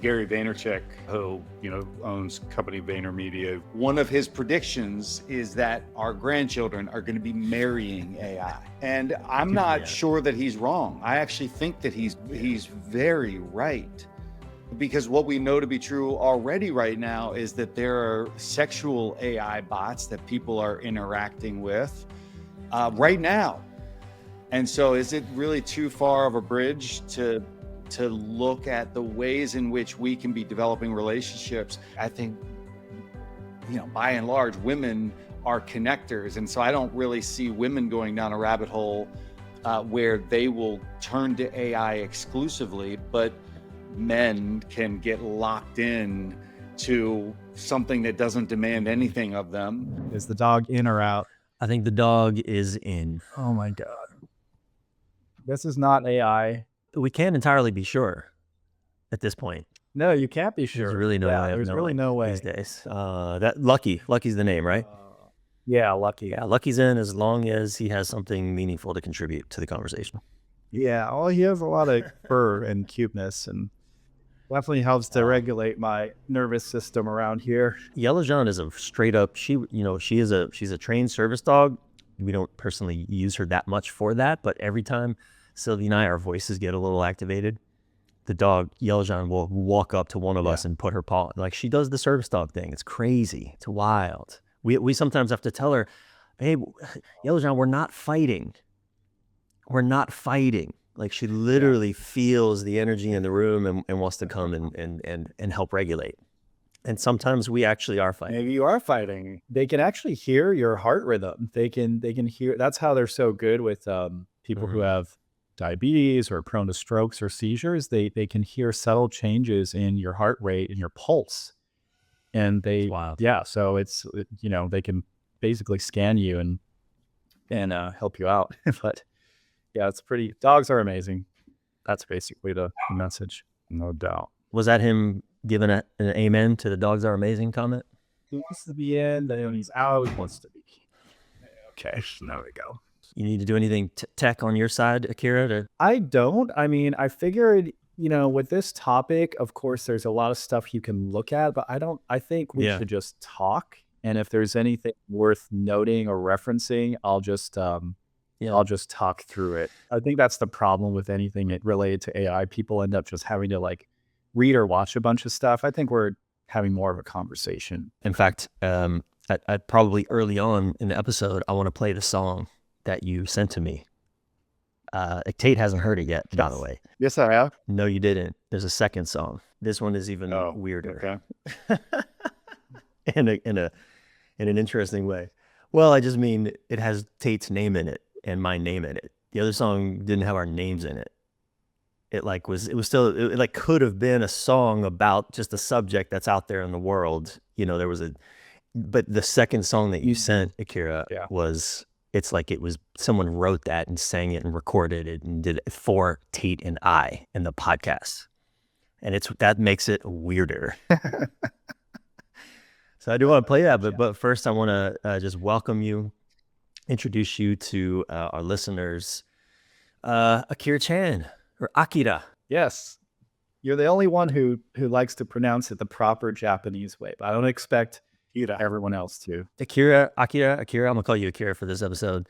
Gary Vaynerchuk, who, owns company VaynerMedia, one of his predictions is that our grandchildren are going to be marrying AI. And I'm not sure that he's wrong. I actually think that he's very right. Because what we know to be true already right now is that there are sexual AI bots that people are interacting with right now. And so is it really too far of a bridge to look at the ways in which we can be developing relationships? I think, by and large, women are connectors. And so I don't really see women going down a rabbit hole where they will turn to AI exclusively, but men can get locked in to something that doesn't demand anything of them. Is the dog in or out? I think the dog is in. Oh my God. This is not AI. We can't entirely be sure at this point. No, you can't be sure. There's really no way. There's really no way these days. That Lucky's the name, right? Yeah, Lucky. Yeah, Lucky's in as long as he has something meaningful to contribute to the conversation. Yeah, well, he has a lot of fur and cuteness, and definitely helps to regulate my nervous system around here. Yellow John is a straight up. She's a trained service dog. We don't personally use her that much for that, but every time Sylvie and I, our voices get a little activated, the dog, Yellow John, will walk up to one of us and put her paw, like she does the service dog thing. It's crazy. It's wild. We sometimes have to tell her, hey, Yellow John, we're not fighting. We're not fighting. Like she literally feels the energy in the room and wants to come and help regulate. And sometimes we actually are fighting. Maybe you are fighting. They can actually hear your heart rhythm. They can hear. That's how they're so good with people who have diabetes or prone to strokes or seizures. They can hear subtle changes in your heart rate and your pulse. And they, so it's, they can basically scan you and help you out. But yeah, it's pretty, dogs are amazing. That's basically the message. No doubt. Was that him giving an amen to the dogs are amazing comment? He wants to be in, then when he's out, he wants to be. Okay, there we go. You need to do anything tech on your side, Akira? I don't. I mean, I figured, with this topic, of course, there's a lot of stuff you can look at, but I think we should just talk. And if there's anything worth noting or referencing, I'll just talk through it. I think that's the problem with anything related to AI. People end up just having to read or watch a bunch of stuff. I think we're having more of a conversation. In fact, I probably early on in the episode, I want to play the song that you sent to me. Tate hasn't heard it yet, by the way. Yes, I have. No, you didn't. There's a second song. This one is even weirder. Okay. in an interesting way. Well, I just mean it has Tate's name in it and my name in it. The other song didn't have our names in it. It could have been a song about just a subject that's out there in the world. But the second song that you sent, Akira, it's like it was someone wrote that and sang it and recorded it and did it for Tate and I in the podcast. And that makes it weirder. So I do want to play that, but first I want to just welcome you, introduce you to our listeners. Akira Chan, or Akira. Yes. You're the only one who likes to pronounce it the proper Japanese way, but I don't expect everyone else to. Akira, I'm going to call you Akira for this episode.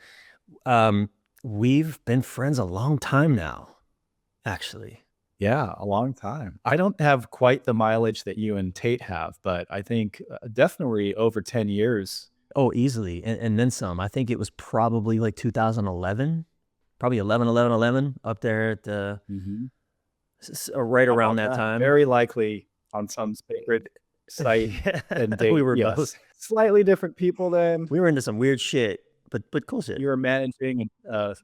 We've been friends a long time now, actually. Yeah, a long time. I don't have quite the mileage that you and Tate have, but I think definitely over 10 years. Oh, easily. And then some. I think it was probably like 2011, probably 11 up there at the, right around that time. Very likely on some sacred site and date. We were both slightly different people then. We were into some weird shit, but cool shit. You were managing a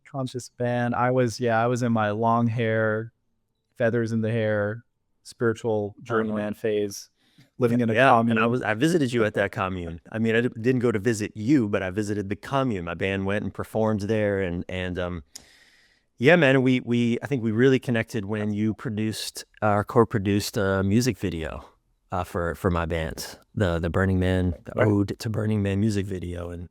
conscious band. I was in my long hair, feathers in the hair, spiritual journeyman phase, living in a commune. And I visited you at that commune. I mean, I didn't go to visit you, but I visited the commune. My band went and performed there, and yeah, man, I think we really connected when you co-produced a music video for my band, the Burning Man, the Ode to Burning Man music video. And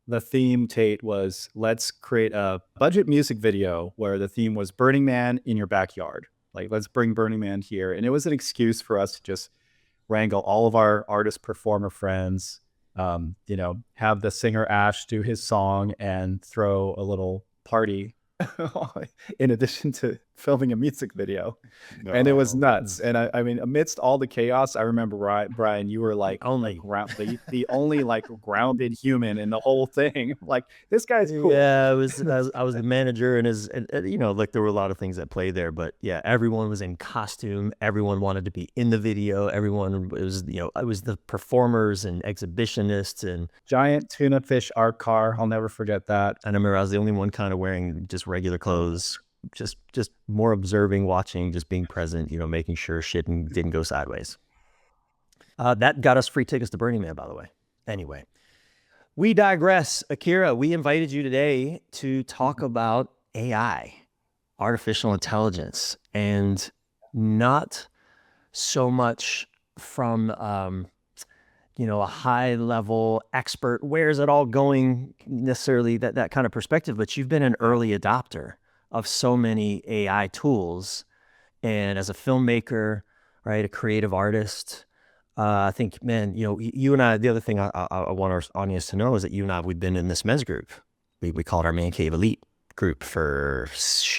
the theme, Tate, was let's create a budget music video where the theme was Burning Man in your backyard. Like, let's bring Burning Man here. And it was an excuse for us to just wrangle all of our artist performer friends, have the singer Ash do his song and throw a little party in addition to filming a music video. And it was nuts. And I mean, amidst all the chaos, I remember, Brian, you were like the only like grounded human in the whole thing. Like, this guy's cool. Yeah, I was the manager, and like there were a lot of things at play there, but yeah, everyone was in costume. Everyone wanted to be in the video. Everyone was, it was the performers and exhibitionists and giant tuna fish art car. I'll never forget that. And I remember I was the only one kind of wearing just regular clothes, just more observing, watching, just being present, making sure shit didn't go sideways. That got us free tickets to Burning Man, by the way. Anyway, we digress. Akira, we invited you today to talk about AI, artificial intelligence, and not so much from a high level expert, where's it all going, necessarily that kind of perspective, but you've been an early adopter of so many AI tools. And as a filmmaker, right, a creative artist, I think, man, you and I, the other thing I want our audience to know is that you and I, we've been in this men's group. We call it our Man Cave Elite group for,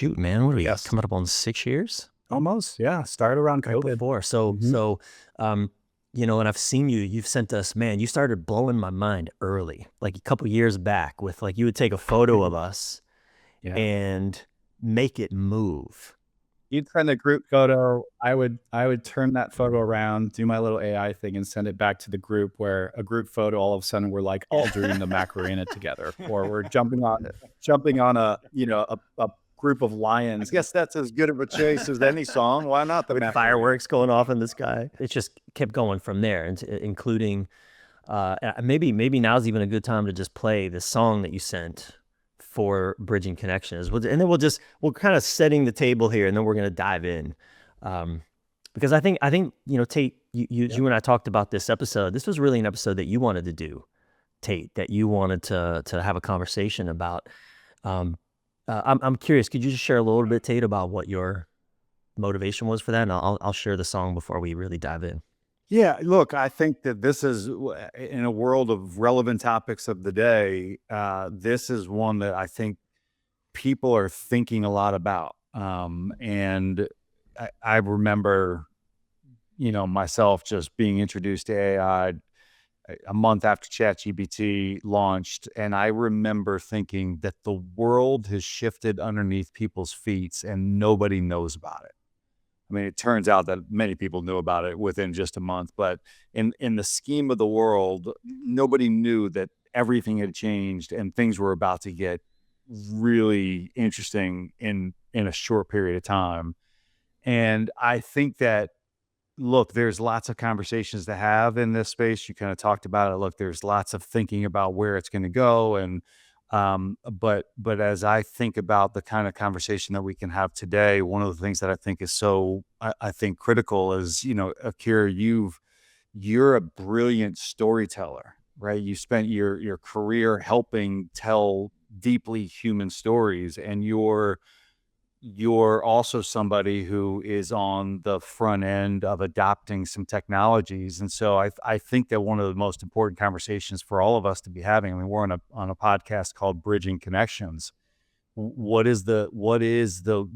what are we coming up on 6 years? Almost, yeah. Started around COVID. So, and I've seen you've sent us, man, you started blowing my mind early, like a couple years back with like, you would take a photo of us and make it move. You'd send a group photo. I would turn that photo around, do my little AI thing, and send it back to the group, where a group photo, all of a sudden we're like all doing the Macarena together, or we're jumping on a group of lions. I guess that's as good of a chase as any song. Why not? With fireworks going off in the sky. It just kept going from there, including maybe now's even a good time to just play the song that you sent for Bridging Connections. And then we'll kind of setting the table here, and then we're going to dive in. Because I think Tate, you and I talked about this episode. This was really an episode that you wanted to do, Tate, that you wanted to have a conversation about. I'm curious, could you just share a little bit, Tate, about what your motivation was for that? And I'll share the song before we really dive in. Yeah, look, I think that this is, in a world of relevant topics of the day, this is one that I think people are thinking a lot about. And I remember, myself just being introduced to AI a month after ChatGPT launched. And I remember thinking that the world has shifted underneath people's feet and nobody knows about it. I mean, it turns out that many people knew about it within just a month, but in the scheme of the world, nobody knew that everything had changed and things were about to get really interesting in a short period of time. And I think that, look, there's lots of conversations to have in this space. You kind of talked about it. Look, there's lots of thinking about where it's going to go. And but as I think about the kind of conversation that we can have today, one of the things that I think is so, I think critical is, Akira, you're a brilliant storyteller, right? You spent your career helping tell deeply human stories, and you're also somebody who is on the front end of adopting some technologies. And so I think that one of the most important conversations for all of us to be having, I mean, we're on a podcast called Bridging Connections. What is the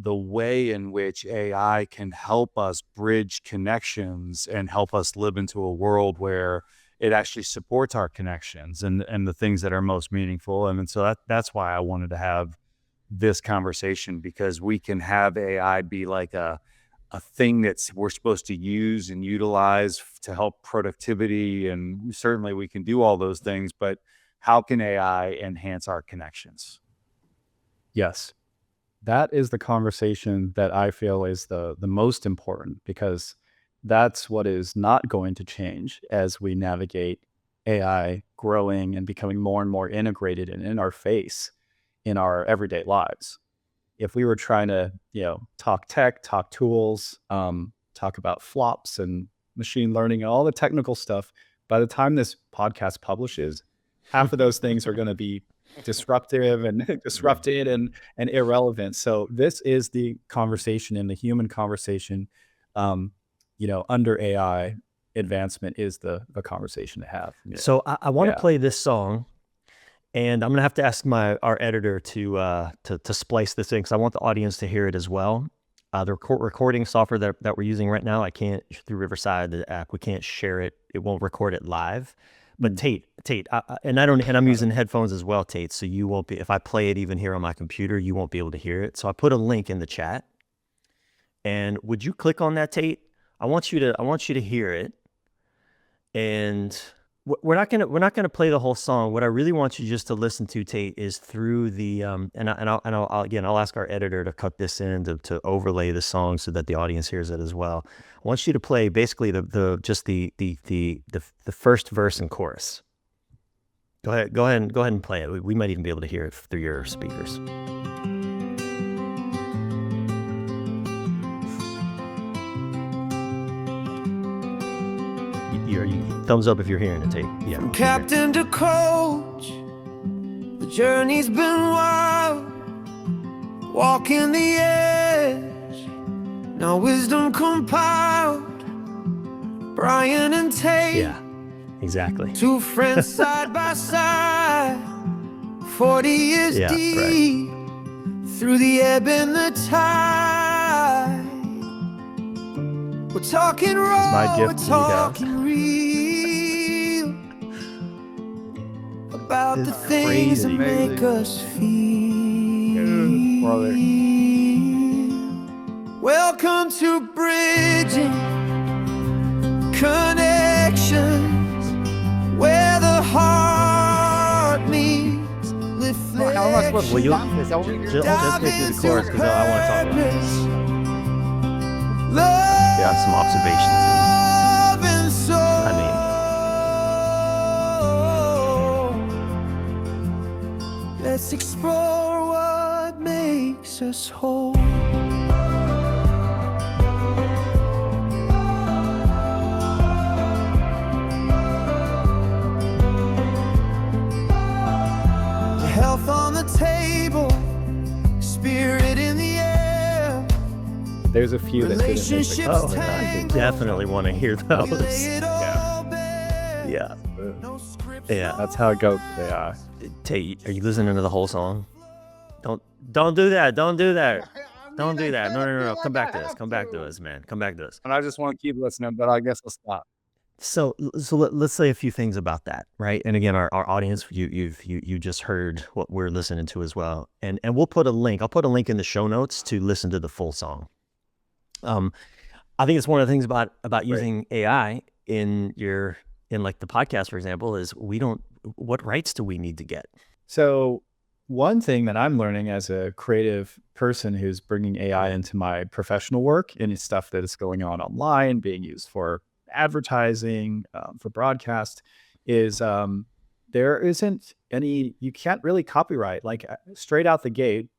way in which AI can help us bridge connections and help us live into a world where it actually supports our connections and the things that are most meaningful. And so that's why I wanted to have this conversation, because we can have AI be like a thing that's we're supposed to use and utilize to help productivity. And certainly we can do all those things, but how can AI enhance our connections? Yes. That is the conversation that I feel is the most important, because that's what is not going to change as we navigate AI growing and becoming more and more integrated and in our face in our everyday lives. If we were trying to, talk tech, talk tools, talk about flops and machine learning and all the technical stuff, by the time this podcast publishes, half of those things are going to be disruptive and disrupted and irrelevant. So this is the conversation, and the human conversation, under AI advancement is the conversation to have. So I want to play this song, and I'm gonna have to ask our editor to splice this in, because I want the audience to hear it as well. The recording software that we're using right now, I can't, through Riverside, the app, we can't share it. It won't record it live. But Tate, and I'm using headphones as well, Tate. So you won't be, if I play it even here on my computer, you won't be able to hear it. So I put a link in the chat, and would you click on that, Tate? I want you to hear it. And we're not gonna play the whole song. What I really want you just to listen to, Tate, is through the I'll ask our editor to cut this in to overlay the song so that the audience hears it as well. I want you to play basically the first verse and chorus. Go ahead and play it. We might even be able to hear it through your speakers. Thumbs up if you're hearing it, Tate. Yeah. From captain to coach, the journey's been wild. Walking the edge, no wisdom compiled. Bryan and Tate, Yeah, exactly. two friends side by side. 40 years deep, through the ebb and the tide. We're talking raw, we're talking real, about the things that make us feel. Welcome to Bridging Connections, where the heart meets. Lift flexion. Will you just go through the chorus, because I want to talk about this. Yeah, some observations. Let's explore what makes us whole. Health on the table, spirit in the air. There's a few that didn't make the cut. I definitely want to hear those. Yeah. That's how it goes. Yeah. Tate, are you listening to the whole song? Don't do that. Don't do that. Don't do that. No. Come back to this. Come back to us, man. Come back to us. And I just want to keep listening, but I guess I'll stop. So let's say a few things about that, right? And again, our audience, you just heard what we're listening to as well, and we'll put a link. I'll put a link in the show notes to listen to the full song. I think it's one of the things about using AI in like the podcast, for example, is what rights do we need to get? So one thing that I'm learning as a creative person who's bringing AI into my professional work, and it's stuff that is going on online, being used for advertising, for broadcast, is there isn't any, you can't really copyright, like straight out the gate.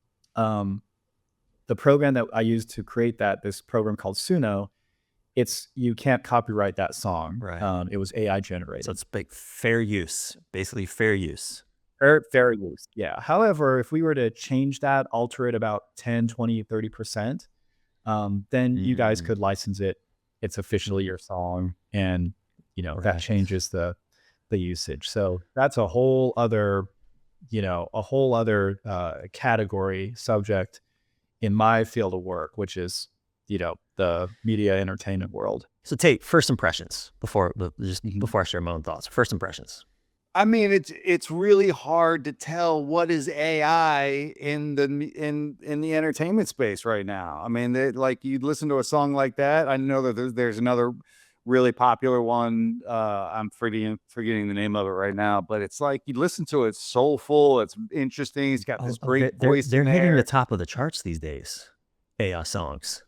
The program that I used to create this program called Suno, you can't copyright that song. Right. It was AI generated. So it's like fair use, basically fair use. Fair use. Yeah. However, if we were to change that, alter it about 10, 20, 30%, then you guys could license it. It's officially your song, and that changes the usage. So that's a whole other category subject in my field of work, which is the media entertainment world. So Tate, first impressions before I share my own thoughts. First impressions. I mean, it's really hard to tell what is AI in the entertainment space right now. I mean, like you listen to a song like that. I know that there's another really popular one. I'm forgetting the name of it right now, but it's like you listen to it, it's soulful, it's interesting. He's got this great voice. They're hitting the top of the charts these days. AI songs.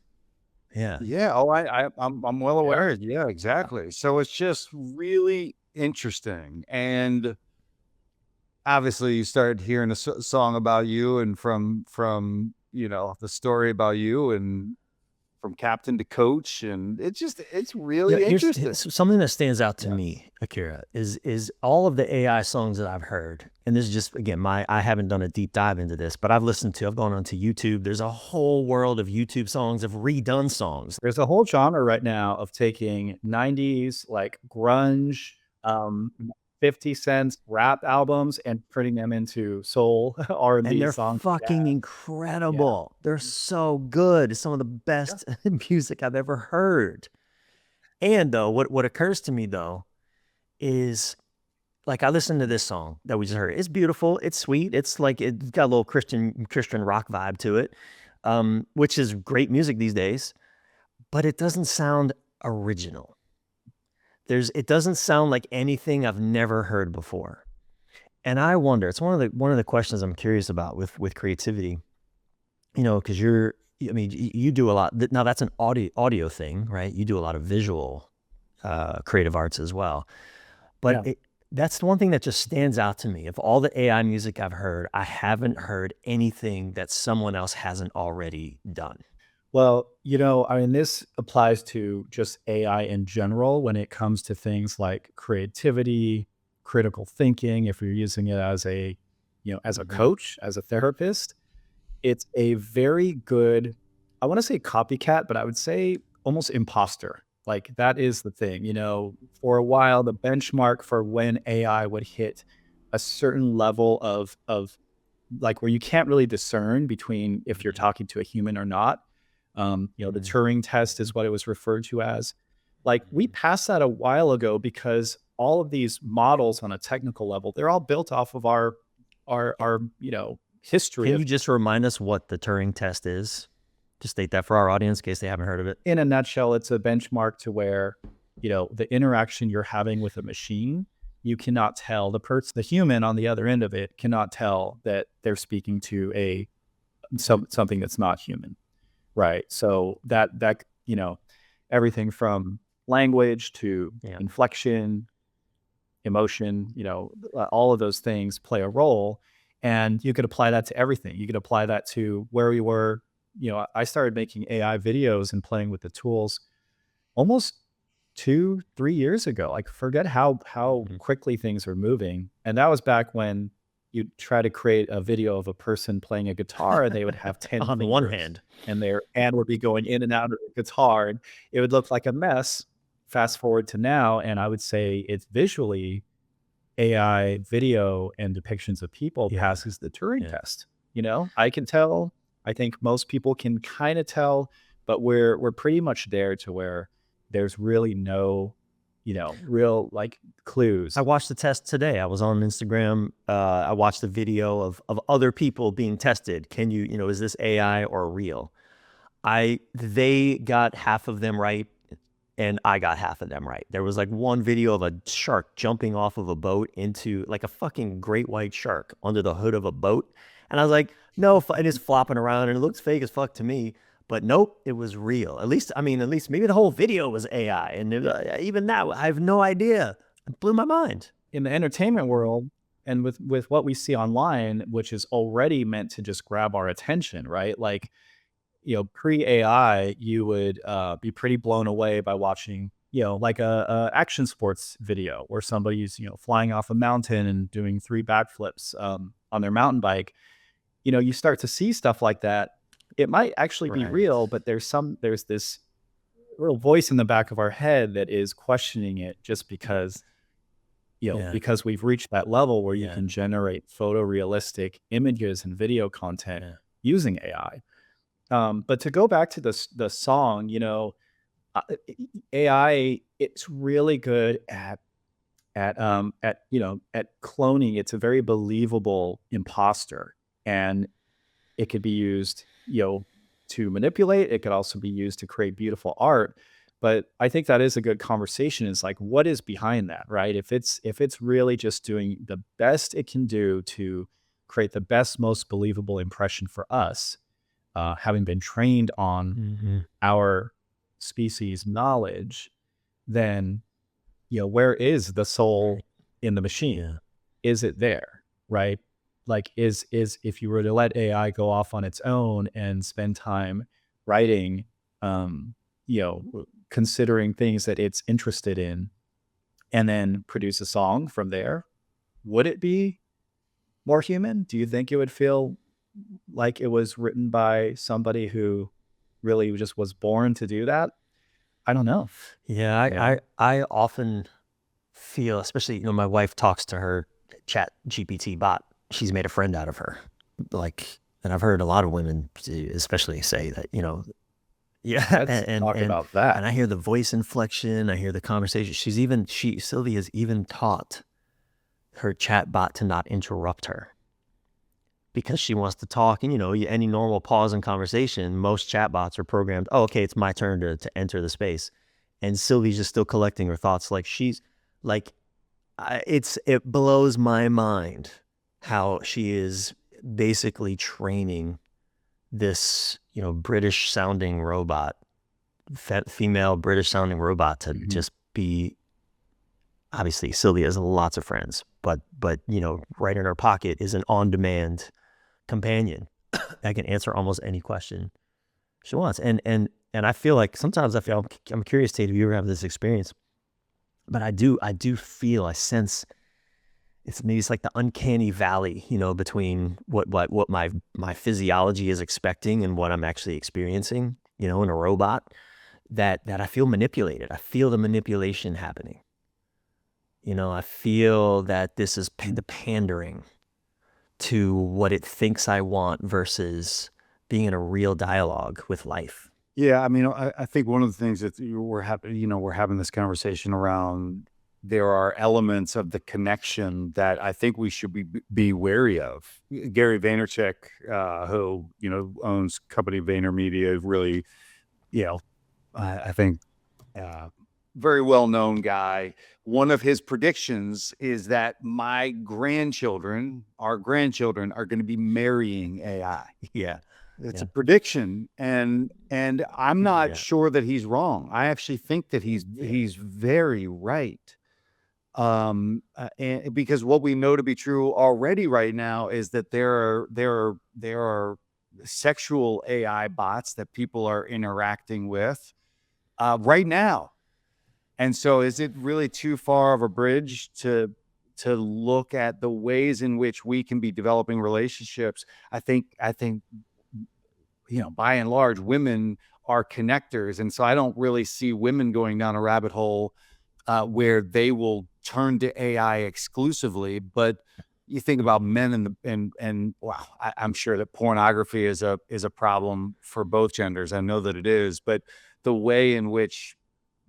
Yeah. Yeah. Oh, I'm well aware. Yeah, exactly. So it's just really interesting. And obviously you started hearing a song about you, and from the story about you, and from captain to coach, and it's really Here's interesting. something that stands out to me, Akira, is all of the AI songs that I've heard, and this is just, again, I haven't done a deep dive into this, but I've gone onto YouTube. There's a whole world of YouTube songs, of redone songs. There's a whole genre right now of taking 90s like grunge, 50 Cent's rap albums and turning them into soul R&B And they're songs. fucking incredible. They're so good. It's some of the best music I've ever heard. And though, what occurs to me though is, like, I listened to this song that we just heard. It's beautiful. It's sweet. It's like, it's got a little Christian rock vibe to it, which is great music these days. But it doesn't sound original. It doesn't sound like anything I've never heard before. And I wonder, it's one of the questions I'm curious about with creativity, because you do a lot. Now that's an audio thing, right? You do a lot of visual creative arts as well. But that's the one thing that just stands out to me. Of all the AI music I've heard, I haven't heard anything that someone else hasn't already done. Well, this applies to just AI in general when it comes to things like creativity, critical thinking. If you're using it as a coach, as a therapist, it's a very good, I want to say copycat, but I would say almost imposter. Like, that is the thing, for a while, the benchmark for when AI would hit a certain level of like where you can't really discern between if you're talking to a human or not. The Turing test is what it was referred to as. Like, we passed that a while ago because all of these models on a technical level, they're all built off of our history. Can you just remind us what the Turing test is? Just state that for our audience in case they haven't heard of it. In a nutshell, it's a benchmark to where, the interaction you're having with a machine, you cannot tell, the human on the other end of it cannot tell that they're speaking to something that's not human. Right. So that everything from language to inflection, emotion, all of those things play a role. And you could apply that to everything. You could apply that to where we were. I started making AI videos and playing with the tools almost 2-3 years ago. Like, forget how quickly things are moving. And that was back when you try to create a video of a person playing a guitar and they would have 10 on fingers, one hand, and their hand would be going in and out of the guitar, and it would look like a mess. Fast forward to now, and I would say it's visually AI video and depictions of people passes the Turing test. I can tell. I think most people can kind of tell, but we're pretty much there to where there's really no real like clues. I watched the test today. I was on Instagram. I watched a video of other people being tested. Can you, is this AI or real? They got half of them right, and I got half of them right. There was like one video of a shark jumping off of a boat into, like, a fucking great white shark under the hood of a boat. And I was like, no, and it's flopping around and it looks fake as fuck to me. But nope, it was real. At least maybe the whole video was AI. And even that, I have no idea. It blew my mind. In the entertainment world, and with what we see online, which is already meant to just grab our attention, right? Like, pre-AI, you would be pretty blown away by watching, like a action sports video where somebody's, flying off a mountain and doing 3 backflips on their mountain bike. You start to see stuff like that. It might actually be real, but there's this real voice in the back of our head that is questioning it, just because, because we've reached that level where you can generate photorealistic images and video content using AI. But to go back to the song, AI, it's really good at cloning. It's a very believable imposter, and it could be used, to manipulate. It could also be used to create beautiful art. But I think that is a good conversation. Is like, what is behind that, right? If it's really just doing the best it can do to create the best, most believable impression for us, having been trained on our species knowledge, then, where is the soul in the machine? Is it there, right? Like, is if you were to let AI go off on its own and spend time writing considering things that it's interested in, and then produce a song from there, would it be more human? Do you think it would feel like it was written by somebody who really just was born to do that? I don't know. Yeah, Yeah. I often feel, especially, my wife talks to her chat GPT bot. She's made a friend out of her. And I've heard a lot of women especially say that, yeah, Let's talk about that. and I hear the voice inflection, I hear the conversation. Sylvia's even taught her chat bot to not interrupt her because she wants to talk. And, any normal pause in conversation, most chat bots are programmed, oh, okay, it's my turn to enter the space. And Sylvie's just still collecting her thoughts. It blows my mind how she is basically training this, British sounding robot, female British sounding robot to just be, obviously Sylvia has lots of friends, but right in her pocket is an on-demand companion that can answer almost any question she wants. And I feel like sometimes I'm curious, Tate, if you ever have this experience, but I do feel, I sense it's like the uncanny valley, between what my physiology is expecting and what I'm actually experiencing, in a robot, that I feel manipulated. I feel the manipulation happening. I feel that this is the pandering to what it thinks I want versus being in a real dialogue with life. Yeah, I mean, I think one of the things that we're having this conversation around, there are elements of the connection that I think we should be wary of. Gary Vaynerchuk, who owns company VaynerMedia, really, I think, very well known guy. One of his predictions is that our grandchildren, are going to be marrying AI. Yeah. It's a prediction, and I'm not sure that he's wrong. I actually think that he's very right. And because what we know to be true already right now is that there are sexual AI bots that people are interacting with right now. And so is it really too far of a bridge to look at the ways in which we can be developing relationships? I think by and large, women are connectors. And so I don't really see women going down a rabbit hole where they will turn to AI exclusively. But you think about men and wow, I'm sure that pornography is a problem for both genders. I know that it is, but the way in which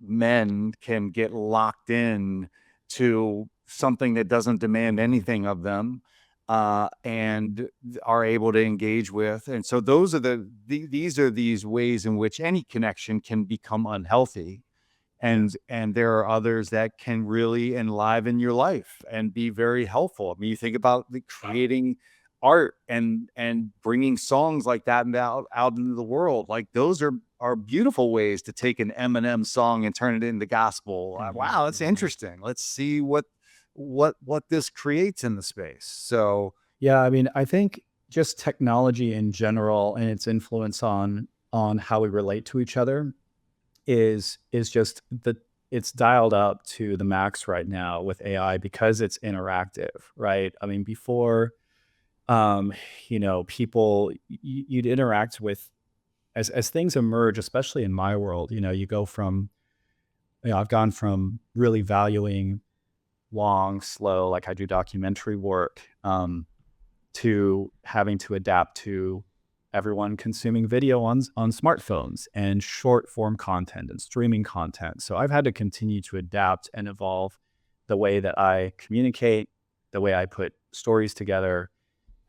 men can get locked in to something that doesn't demand anything of them, and are able to engage with. And so those are these ways in which any connection can become unhealthy. And there are others that can really enliven your life and be very helpful. I mean, you think about creating art and bringing songs like that out into the world. Like those are beautiful ways to take an Eminem song and turn it into gospel. Wow, that's interesting. Let's see what this creates in the space. So yeah, I mean, I think just technology in general and its influence on how we relate to each other is just it's dialed up to the max right now with AI because it's interactive, right? I mean, before, people, you'd interact with, as things emerge, especially in my world, you go from, I've gone from really valuing long, slow, like I do documentary work, to having to adapt to everyone consuming video on smartphones and short form content and streaming content. So I've had to continue to adapt and evolve the way that I communicate, the way I put stories together,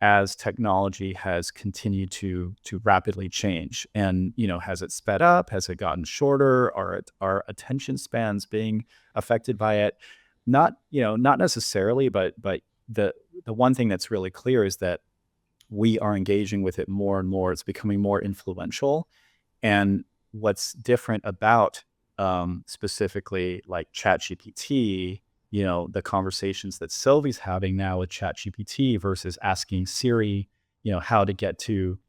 as technology has continued to rapidly change. And, has it sped up? Has it gotten shorter? Are attention spans being affected by it? Not necessarily, but the one thing that's really clear is that we are engaging with it more and more. It's becoming more influential. And what's different about specifically like ChatGPT, the conversations that Sylvie's having now with ChatGPT versus asking Siri, how to get to,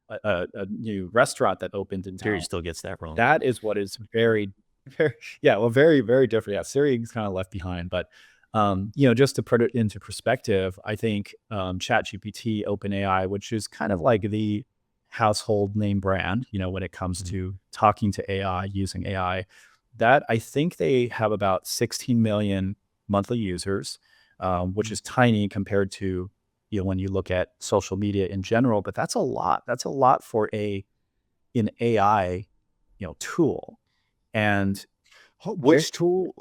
a new restaurant that opened in Siri town. still gets that wrong. That is what is very, very, very, very different. Yeah, Siri's kind of left behind, but just to put it into perspective, I think ChatGPT, OpenAI, which is kind of like the household name brand, when it comes to talking to AI, using AI, that I think they have about 16 million monthly users, which is tiny compared to, when you look at social media in general, but that's a lot. That's a lot for an AI, tool. And Which tool?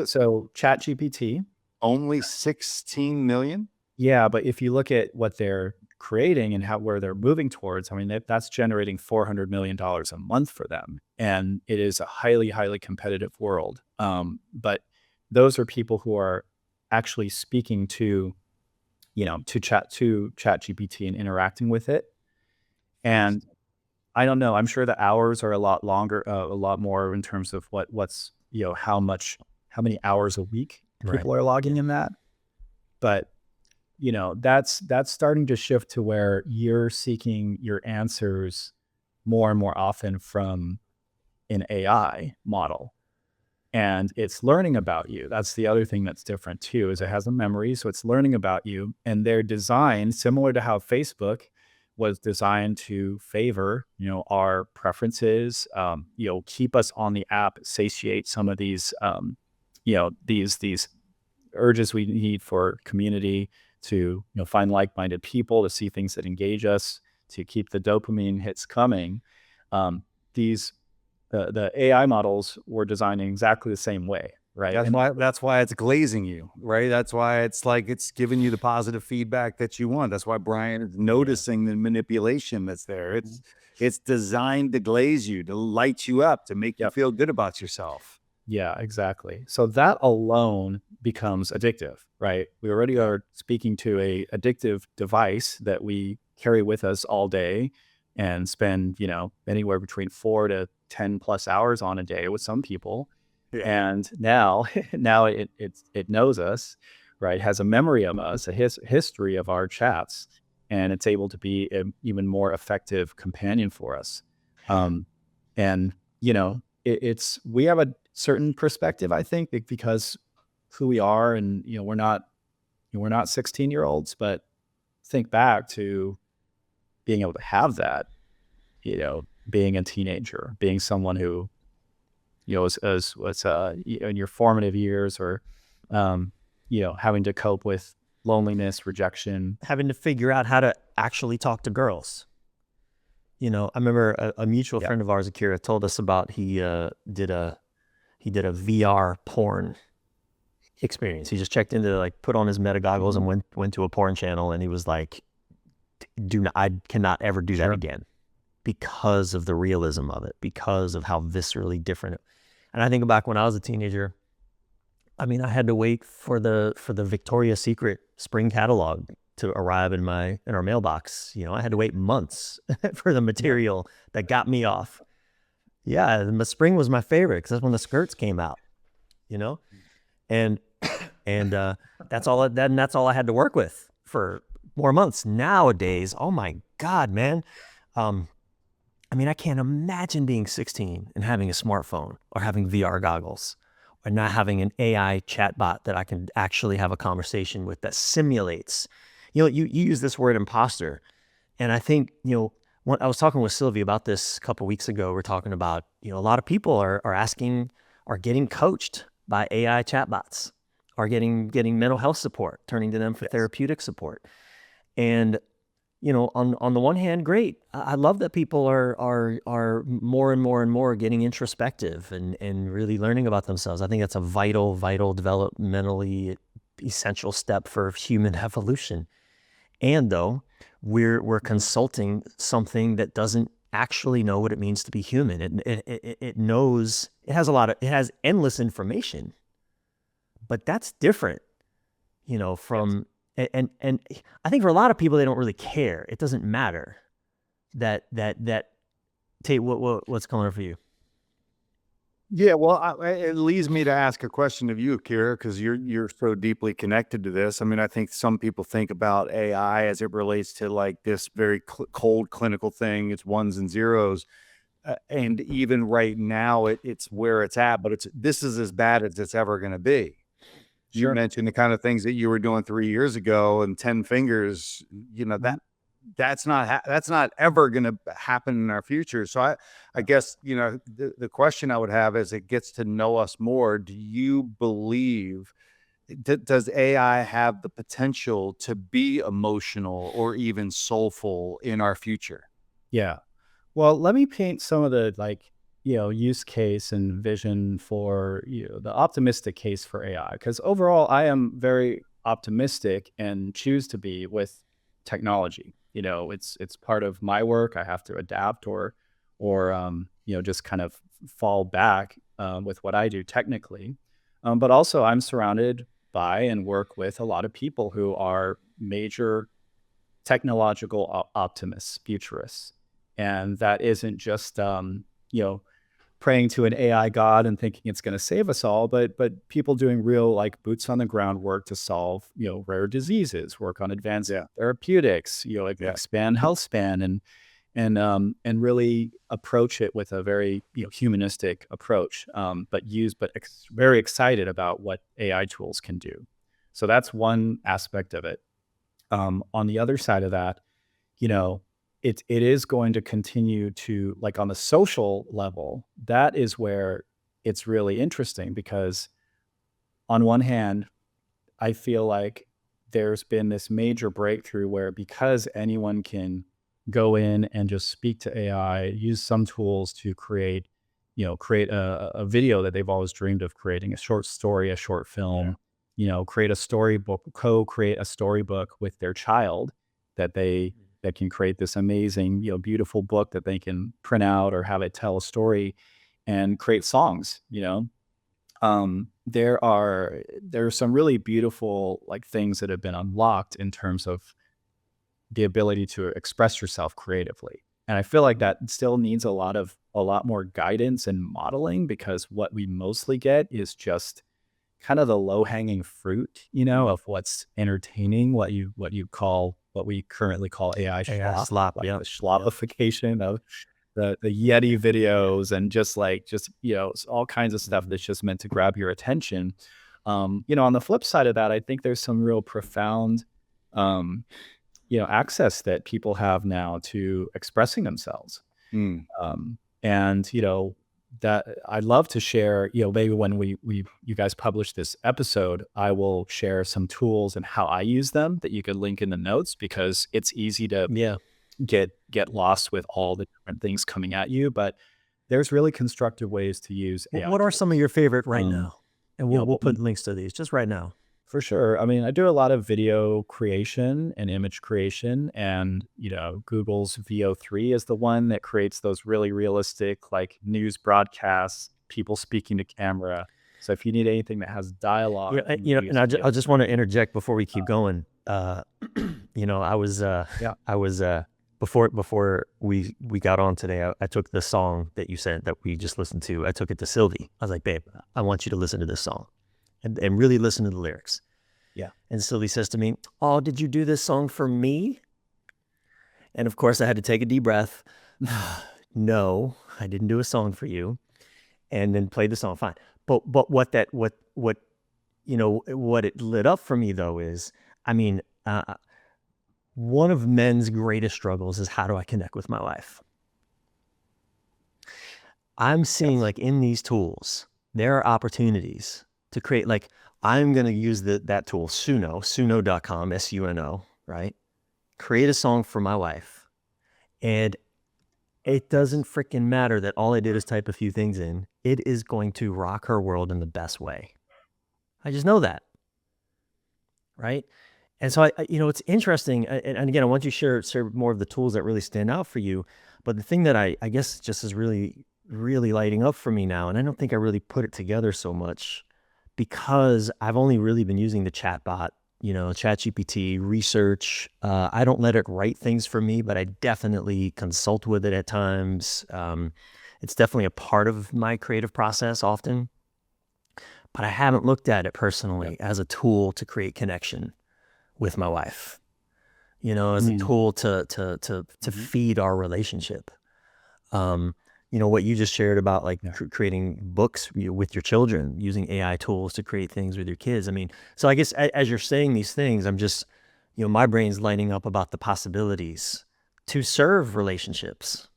so ChatGPT, Only 16 million? yeah, but if you look at what they're creating and where they're moving towards, I mean, that's generating $400 million a month for them. And it is a highly, highly competitive world. But those are people who are actually speaking to ChatGPT and interacting with it. And I don't know, I'm sure the hours are a lot longer, a lot more in terms of what's, how many hours a week people are logging in that. But that's starting to shift to where you're seeking your answers more and more often from an AI model, and it's learning about you. That's the other thing that's different too, is it has a memory, so it's learning about you. And they're designed similar to how Facebook was designed to favor, our preferences, keep us on the app, satiate some of these, these urges we need for community, to find like-minded people, to see things that engage us, to keep the dopamine hits coming. The AI models were designed in exactly the same way, right? That's why it's glazing you, right? That's why it's like it's giving you the positive feedback that you want. That's why Bryan is noticing the manipulation that's there. It's designed to glaze you, to light you up, to make you feel good about yourself. Yeah, exactly. So that alone becomes addictive, right? We already are speaking to a addictive device that we carry with us all day and spend, anywhere between 4 to 10 plus hours on a day with some people. Yeah. And now it knows us, right? Has a memory of us, a history of our chats, and it's able to be an even more effective companion for us. And we have a certain perspective, I think, because who we are, and we're not 16-year-olds, but think back to being able to have that, being a teenager, being someone who was in your formative years, or having to cope with loneliness, rejection, having to figure out how to actually talk to girls. I remember a mutual friend of ours, Akira, told us about he did a VR porn experience. He just checked into, put on his meta goggles and went to a porn channel, and he was like, I cannot ever do that again, because of the realism of it, because of how viscerally different. And I think back when I was a teenager, I mean, I had to wait for the Victoria's Secret spring catalog to arrive in our mailbox. I had to wait months for the material that got me off. Yeah, the spring was my favorite because that's when the skirts came out, and that's all I had to work with for 4 months. Nowadays, oh my God, man. I mean, I can't imagine being 16 and having a smartphone or having VR goggles, or not having an AI chatbot that I can actually have a conversation with, that simulates. You use this word imposter, and I think, when I was talking with Sylvie about this a couple of weeks ago, we're talking about, a lot of people are getting coached by AI chatbots, are getting mental health support, turning to them for therapeutic support. And, on the one hand, great. I love that people are more and more and more getting introspective and really learning about themselves. I think that's a vital developmentally essential step for human evolution. And though we're consulting something that doesn't actually know what it means to be human. It knows, it has endless information, but that's different, from, and I think for a lot of people, they don't really care. It doesn't matter that Tate, what's going on for you? Yeah, well, it leads me to ask a question of you, Akira, because you're so deeply connected to this. I mean, I think some people think about AI as it relates to like this very cold clinical thing. It's ones and zeros, and even right now, it's where it's at. But this is as bad as it's ever going to be. You mentioned the kind of things that you were doing 3 years ago, and 10 fingers. You know that's not ever going to happen in our future. So I guess, the question I would have as it gets to know us more, do you believe, does AI have the potential to be emotional or even soulful in our future? Yeah. Well, let me paint some of the use case and vision for the optimistic case for AI. Because overall, I am very optimistic and choose to be with technology. It's part of my work. I have to adapt or just kind of fall back with what I do technically. But also, I'm surrounded by and work with a lot of people who are major technological optimists, futurists. And that isn't just, praying to an AI god and thinking it's going to save us all, but people doing real like boots on the ground work to solve, rare diseases, work on advanced therapeutics, expand health span and really approach it with a very humanistic approach, but very excited about what AI tools can do. So that's one aspect of it. On the other side of that, it is going to continue to, like, on the social level, that is where it's really interesting because on one hand, I feel like there's been this major breakthrough where because anyone can go in and just speak to AI, use some tools to create a video that they've always dreamed of creating, a short story, a short film, create a storybook, co-create a storybook with their child that can create this amazing, beautiful book that they can print out or have it tell a story and create songs. There are some really beautiful things that have been unlocked in terms of the ability to express yourself creatively. And I feel like that still needs a lot more guidance and modeling, because what we mostly get is just kind of the low-hanging fruit, of what's entertaining, what we currently call AI slop, the slopification of the Yeti videos and just all kinds of stuff that's just meant to grab your attention. On the flip side of that, I think there's some real profound access that people have now to expressing themselves. And that I'd love to share, maybe when you guys publish this episode, I will share some tools and how I use them that you could link in the notes, because it's easy to get lost with all the different things coming at you. But there's really constructive ways to use AI. What are some of your favorite right now? And we'll put links to these just right now. For sure. I mean, I do a lot of video creation and image creation, and Google's VO3 is the one that creates those really realistic news broadcasts, people speaking to camera. So if you need anything that has dialogue, and I just want to interject before we keep going. I was before we got on today, I took the song that you sent that we just listened to. I took it to Sylvie. I was like, babe, I want you to listen to this song. And really listen to the lyrics. Yeah. And Sylvie says to me, oh, did you do this song for me? And of course I had to take a deep breath. No, I didn't do a song for you. And then play the song. Fine. But what it lit up for me though is, one of men's greatest struggles is, how do I connect with my wife? I'm seeing in these tools, there are opportunities to create, I'm going to use that tool, suno.com, SUNO, right? Create a song for my wife. And it doesn't freaking matter that all I did is type a few things in. It is going to rock her world in the best way. I just know that, right? And so, it's interesting. And again, I want you to share more of the tools that really stand out for you. But the thing that I guess just is really, really lighting up for me now, and I don't think I really put it together so much, because I've only really been using the chatbot, ChatGPT, research. I don't let it write things for me, but I definitely consult with it at times. It's definitely a part of my creative process often, but I haven't looked at it personally as a tool to create connection with my wife, as a tool to feed our relationship. What you just shared about like creating books with your children, using AI tools to create things with your kids. I mean, so I guess as you're saying these things, I'm just, my brain's lighting up about the possibilities to serve relationships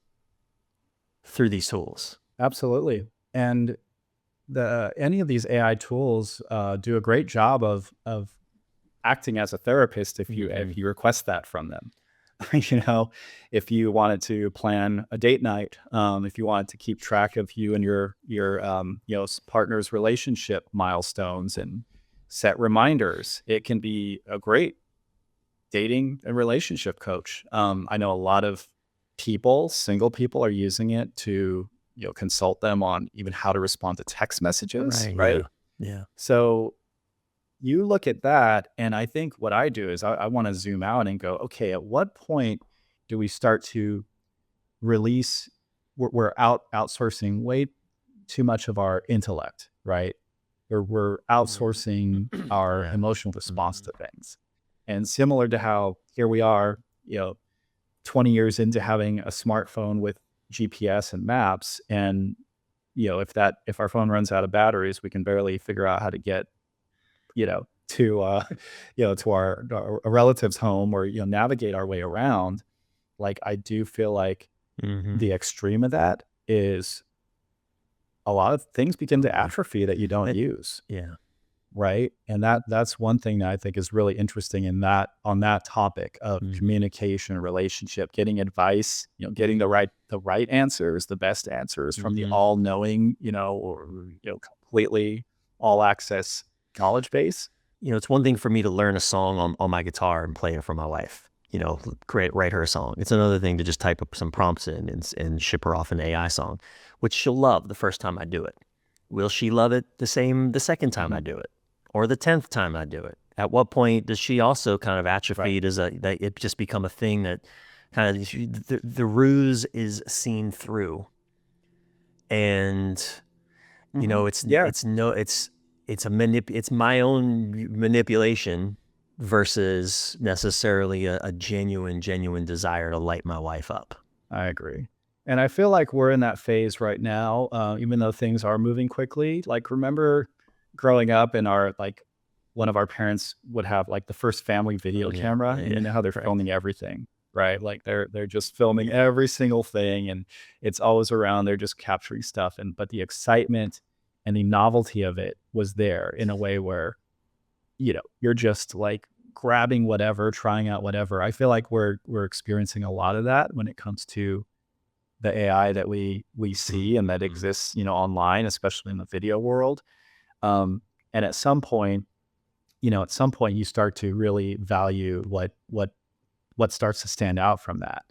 through these tools. Absolutely. And any of these AI tools do a great job of acting as a therapist if you request that from them. If you wanted to plan a date night, if you wanted to keep track of you and your partner's relationship milestones and set reminders, it can be a great dating and relationship coach. I know a lot of single people are using it to consult them on even how to respond to text messages, right? Yeah. So you look at that, and I think what I do is I want to zoom out and go, okay, at what point do we start to release, we're outsourcing way too much of our intellect, right? Or we're outsourcing our emotional response to things. And similar to how here we are, 20 years into having a smartphone with GPS and maps, and if our phone runs out of batteries, we can barely figure out how to get to our relative's home or navigate our way around. Like, I do feel like the extreme of that is a lot of things begin to atrophy that you don't use. Yeah. Right. And that's one thing that I think is really interesting on that topic of communication, relationship, getting advice, getting the right answers, the best answers from the all-knowing, or completely all access knowledge base. It's one thing for me to learn a song on my guitar and play it for my wife, write her a song. It's another thing to just type up some prompts in and ship her off an AI song, which she'll love the first time I do it. Will she love it the second time I do it, or the 10th time I do it? At what point does she also kind of atrophy? Right. Does that it just become a thing that kind of the ruse is seen through, and it's my own manipulation versus necessarily a genuine desire to light my wife up. I agree. And I feel like we're in that phase right now, even though things are moving quickly. Like, remember growing up and one of our parents would have like the first family video camera, and you know how they're filming everything, right? Like they're just filming every single thing, and it's always around. They're just capturing stuff. But the excitement and the novelty of it was there in a way where, you're just like grabbing whatever, trying out whatever. I feel like we're experiencing a lot of that when it comes to the AI that we see and that exists, online, especially in the video world. And at some point you start to really value what starts to stand out from that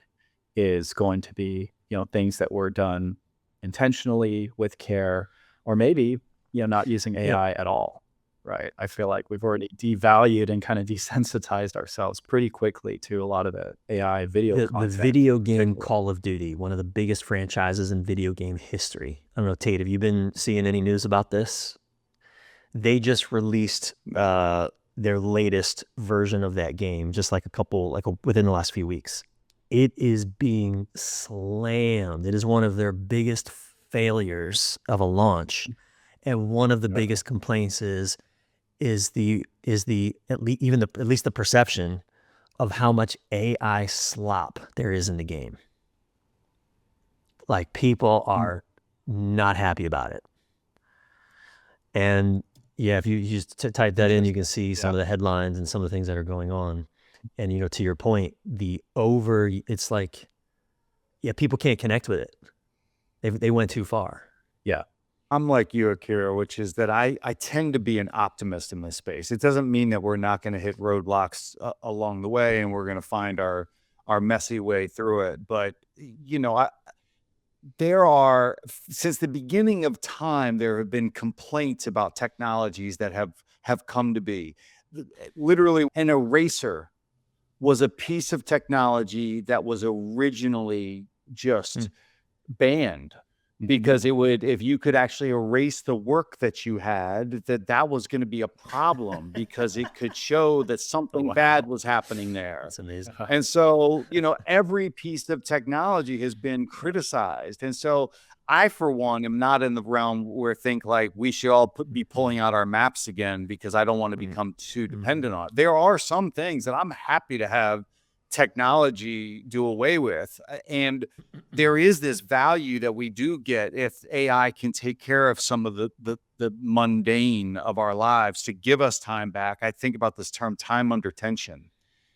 is going to be, things that were done intentionally with care, or maybe, not using AI at all. Right. I feel like we've already devalued and kind of desensitized ourselves pretty quickly to a lot of the AI video content. The video game Call of Duty, one of the biggest franchises in video game history. I don't know, Tate, have you been seeing any news about this? They just released their latest version of that game, just within the last few weeks. It is being slammed. It is one of their biggest failures of a launch, and one of the biggest complaints is at least the perception of how much AI slop there is in the game. Like, people are not happy about it. And if you just type that in, you can see some of the headlines and some of the things that are going on. And, to your point, it's like, people can't connect with it. They went too far. Yeah. I'm like you, Akira, which is that I tend to be an optimist in this space. It doesn't mean that we're not going to hit roadblocks along the way and we're going to find our messy way through it. But, there are, since the beginning of time, there have been complaints about technologies that have come to be. Literally, an eraser was a piece of technology that was originally just banned because it would, if you could actually erase the work that you had, that was going to be a problem because it could show that something bad was happening there. That's amazing. And so, every piece of technology has been criticized. And so I, for one, am not in the realm where think like we should all be pulling out our maps again because I don't want to become too dependent on it. There are some things that I'm happy to have technology do away with. And there is this value that we do get if AI can take care of some of the mundane of our lives to give us time back. I think about this term time under tension,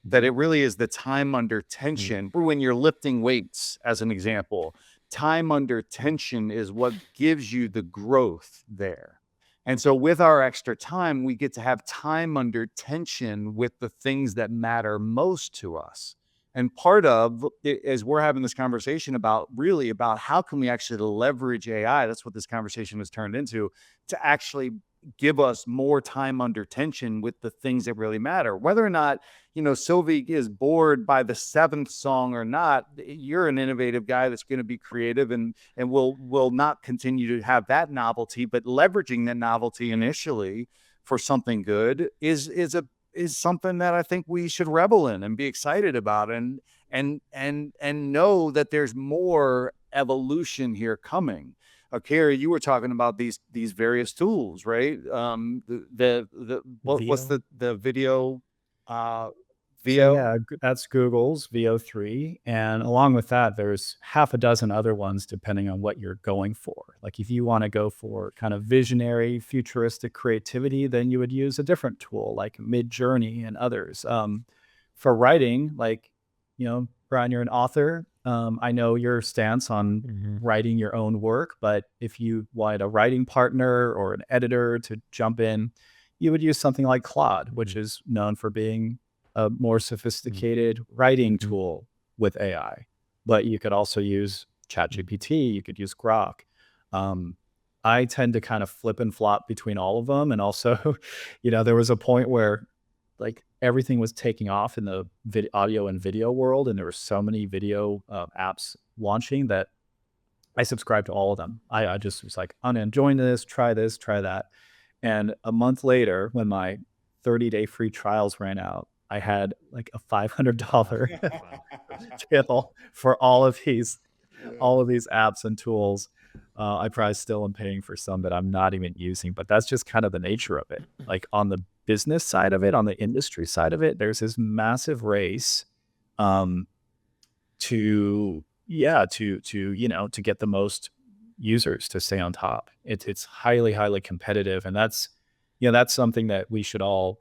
that it really is the time under tension. When you're lifting weights, as an example, time under tension is what gives you the growth there. And so with our extra time, we get to have time under tension with the things that matter most to us. And part of it, as we're having this conversation about how can we actually leverage AI, that's what this conversation has turned into, to actually give us more time under tension with the things that really matter. Whether or not, Sylvie is bored by the 7th song or not, you're an innovative guy that's going to be creative and will not continue to have that novelty, but leveraging that novelty initially for something good is something that I think we should revel in and be excited about and know that there's more evolution here coming. Akira, you were talking about these various tools, right? What's the video? VO? Yeah, that's Google's VO3. And along with that, there's half a dozen other ones depending on what you're going for. Like if you want to go for kind of visionary, futuristic creativity, then you would use a different tool like Midjourney and others. For writing, like, Bryan, you're an author. I know your stance on writing your own work, but if you wanted a writing partner or an editor to jump in, you would use something like Claude, which is known for being a more sophisticated writing tool with AI. But you could also use ChatGPT, you could use Grok. I tend to kind of flip and flop between all of them. And also, there was a point where like everything was taking off in the audio and video world. And there were so many video apps launching that I subscribed to all of them. I just was like, I'm enjoying this, try that. And a month later, when my 30-day free trials ran out, I had like a $500 bill for all of these apps and tools. I probably still am paying for some that I'm not even using, but that's just kind of the nature of it. Like on the business side of it, on the industry side of it, there's this massive race to get the most users to stay on top. It's highly, highly competitive. And that's something that we should all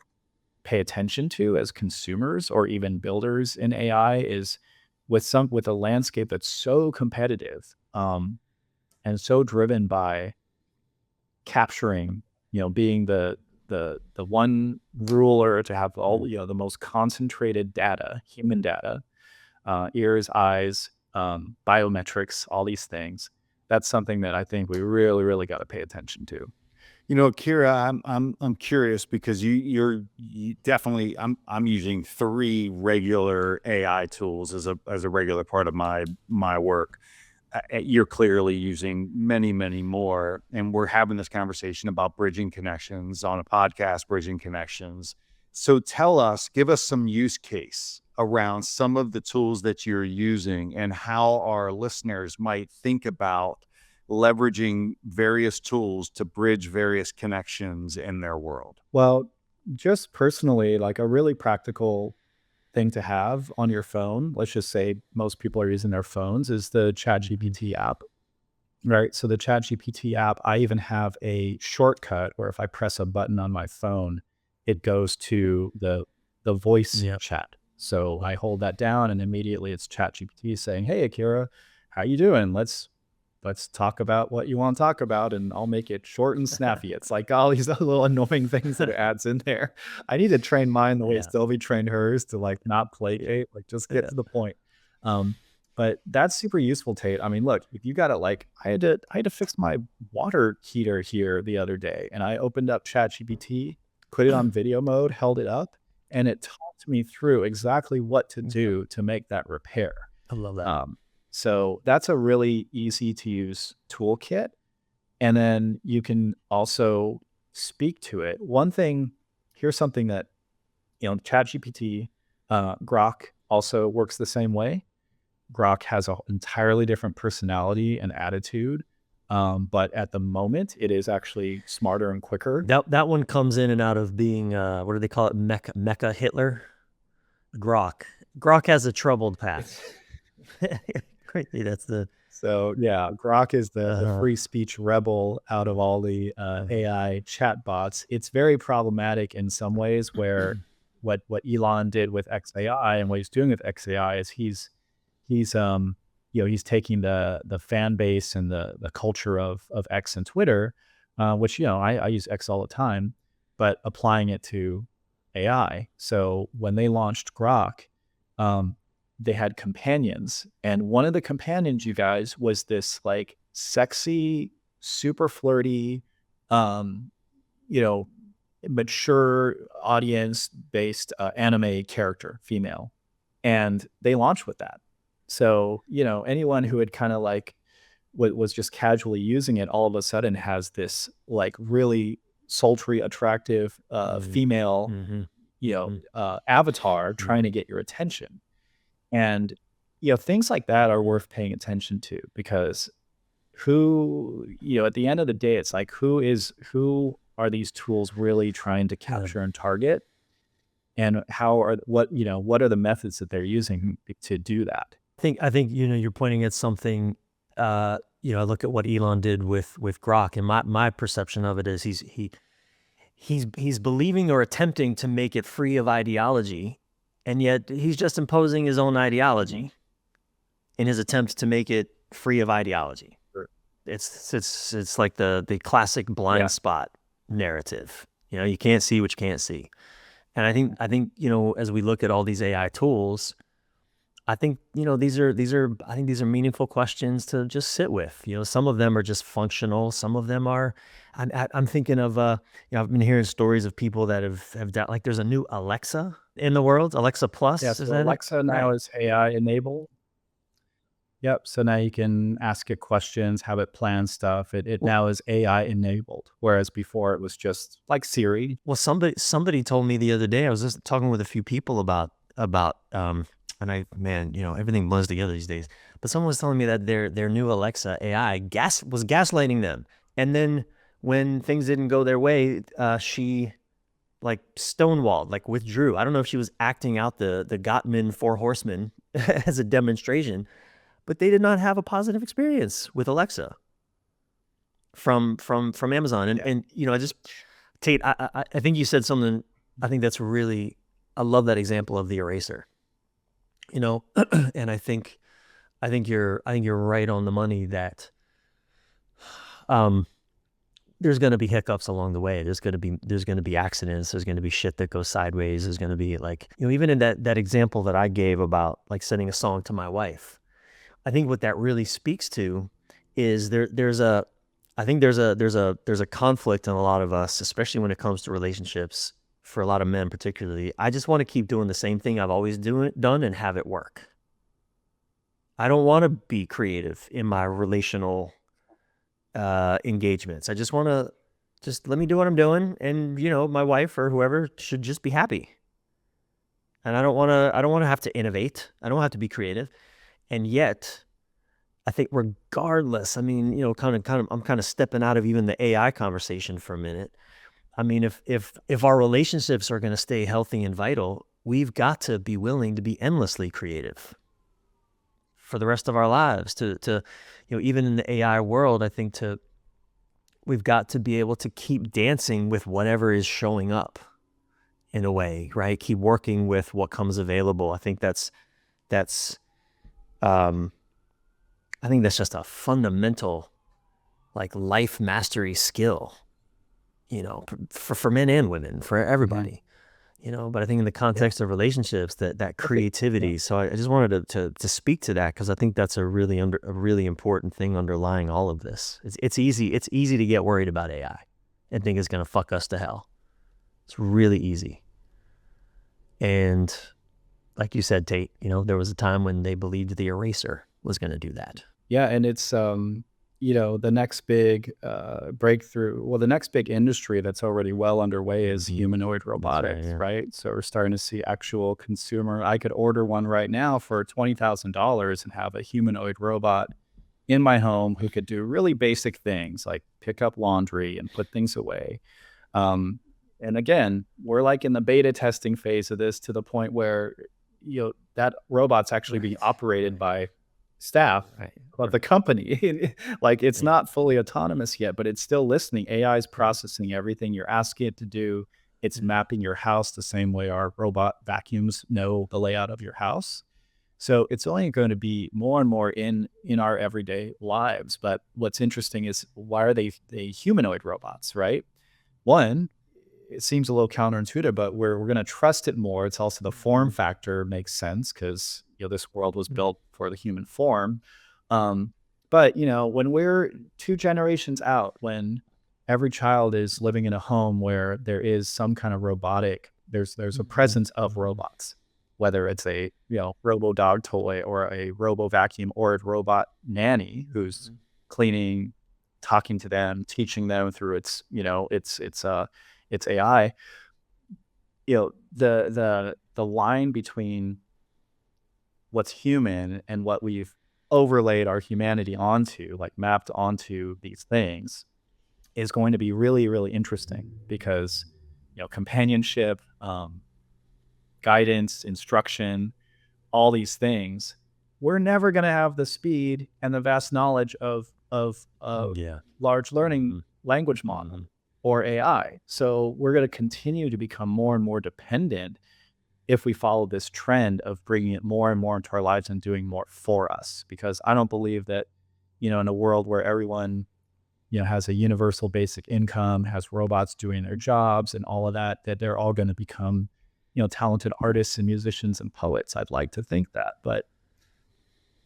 pay attention to as consumers or even builders in AI, is with a landscape that's so competitive and so driven by capturing, being the one ruler to have all, the most concentrated data, human data, ears, eyes, biometrics, all these things. That's something that I think we really, really got to pay attention to. Akira, I'm curious because you're definitely, I'm using 3 regular AI tools as a regular part of my work. You're clearly using many, many more, and we're having this conversation about bridging connections on a podcast, bridging connections. So give us some use case around some of the tools that you're using and how our listeners might think about leveraging various tools to bridge various connections in their world. Well, just personally, like a really practical thing to have on your phone, let's just say most people are using their phones, is the ChatGPT app, right? So the ChatGPT app, I even have a shortcut where if I press a button on my phone, it goes to the voice chat. So I hold that down and immediately it's ChatGPT saying, "Hey, Akira, how you doing? Let's talk about what you want to talk about," and I'll make it short and snappy. It's like all these little annoying things that it adds in there. I need to train mine the way Sylvie trained hers to like not placate, like just get to the point. But that's super useful, Tate. I mean, look, if you got it, like I had to fix my water heater here the other day, and I opened up ChatGPT, put it on video mode, held it up, and it talked me through exactly what to do to make that repair. I love that. So that's a really easy to use toolkit. And then you can also speak to it. One thing, here's something that, ChatGPT, Grok also works the same way. Grok has an entirely different personality and attitude. But at the moment, it is actually smarter and quicker. That one comes in and out of being, what do they call it? Mecha Hitler? Grok has a troubled past. Crazy. That's the. So yeah, Grok is the free speech rebel out of all the AI chatbots. It's very problematic in some ways where what Elon did with XAI and what he's doing with XAI is he's taking the fan base and the culture of X and Twitter, which, I use X all the time, but applying it to AI. So when they launched Grok, they had companions, and one of the companions, you guys, was this like sexy, super flirty, mature audience based anime character, female. And they launched with that. So, anyone who had kind of like was just casually using it all of a sudden has this like really sultry, attractive female, avatar trying to get your attention. And, things like that are worth paying attention to, because at the end of the day, it's like, who are these tools really trying to capture and target? And what are the methods that they're using to do that? I think you're pointing at something. I look at what Elon did with Grok, and my perception of it is he's believing or attempting to make it free of ideology, and yet he's just imposing his own ideology in his attempt to make it free of ideology. Sure. It's like the classic blind spot narrative. You can't see what you can't see. And I think as we look at all these AI tools, I think these are meaningful questions to just sit with. Some of them are just functional. Some of them are. I'm thinking of I've been hearing stories of people that have done, like, there's a new Alexa in the world, Alexa Plus. Yeah, so Alexa now is AI enabled. Yep. So now you can ask it questions, have it plan stuff. It now is AI enabled, whereas before it was just like Siri. Well, somebody told me the other day. I was just talking with a few people about and everything blends together these days. But someone was telling me that their new Alexa AI was gaslighting them, and then when things didn't go their way, she like stonewalled, like withdrew. I don't know if she was acting out the Gottman Four Horsemen as a demonstration, but they did not have a positive experience with Alexa from Amazon. And Tate, I think you said something. I think that's really, I love that example of the eraser. And I think you're right on the money that there's going to be hiccups along the way. There's going to be accidents. There's going to be shit that goes sideways. There's going to be, like, even in that example that I gave about like sending a song to my wife, I think what that really speaks to is there's a conflict in a lot of us, especially when it comes to relationships. For a lot of men particularly, I just want to keep doing the same thing I've always done and have it work. I don't want to be creative in my relational engagements. I just want to let me do what I'm doing, and my wife or whoever should just be happy. And I don't want to have to innovate. I don't have to be creative. And yet, I think regardless, I'm kind of stepping out of even the AI conversation for a minute. I mean, if our relationships are going to stay healthy and vital, we've got to be willing to be endlessly creative for the rest of our lives. To even in the AI world, I think we've got to be able to keep dancing with whatever is showing up, in a way, right? Keep working with what comes available. I think that's just a fundamental, like, life mastery skill. For men and women, for everybody, but I think in the context of relationships, that creativity. So I just wanted to speak to that, because I think that's a really important thing underlying all of this. It's easy to get worried about AI and think it's going to fuck us to hell. It's really easy. And like you said, Tate, there was a time when they believed the eraser was going to do that. Yeah, and it's the next big breakthrough. Well, the next big industry that's already well underway is humanoid robotics, right? So we're starting to see actual consumer. I could order one right now for $20,000 and have a humanoid robot in my home who could do really basic things like pick up laundry and put things away. And again, we're like in the beta testing phase of this, to the point where that robot's actually being operated by staff of the company. Like, it's not fully autonomous yet, but it's still listening. AI is processing everything you're asking it to do. It's mapping your house the same way our robot vacuums know the layout of your house. So it's only going to be more and more in our everyday lives. But what's interesting is, why are they humanoid robots, right? One, it seems a little counterintuitive, but we're going to trust it more. It's also the form factor makes sense, because this world was built for the human form. But when we're 2 generations out, when every child is living in a home where there is some kind of robotic, there's a presence of robots, whether it's a robo dog toy or a robo vacuum or a robot nanny who's cleaning, talking to them, teaching them through its AI. The line between what's human and what we've overlaid our humanity onto, like mapped onto these things, is going to be really, really interesting, because companionship, guidance, instruction, all these things, we're never going to have the speed and the vast knowledge of large learning language model or AI. So we're going to continue to become more and more dependent if we follow this trend of bringing it more and more into our lives and doing more for us. Because I don't believe that, in a world where everyone, has a universal basic income, has robots doing their jobs and all of that they're all going to become, talented artists and musicians and poets. I'd like to think that, but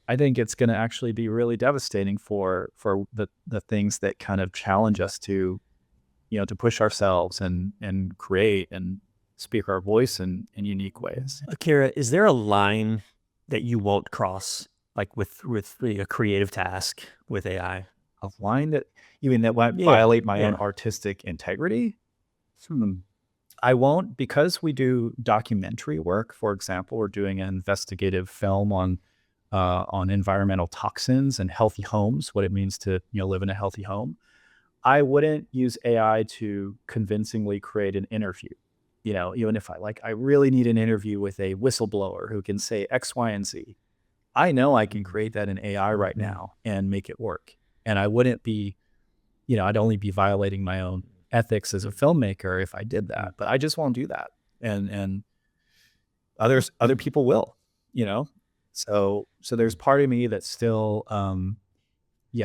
I think it's going to actually be really devastating for the things that kind of challenge us to, to push ourselves and create and speak our voice in unique ways. Akira, is there a line that you won't cross, like with a creative task with AI? A line that you mean that might violate my own artistic integrity? I won't, because we do documentary work. For example, we're doing an investigative film on environmental toxins and healthy homes, what it means to live in a healthy home. I wouldn't use AI to convincingly create an interview. Even if I really need an interview with a whistleblower who can say X, Y, and Z. I know I can create that in AI right now and make it work. And I wouldn't be, I'd only be violating my own ethics as a filmmaker if I did that. But I just won't do that. And other people will, So there's part of me that still,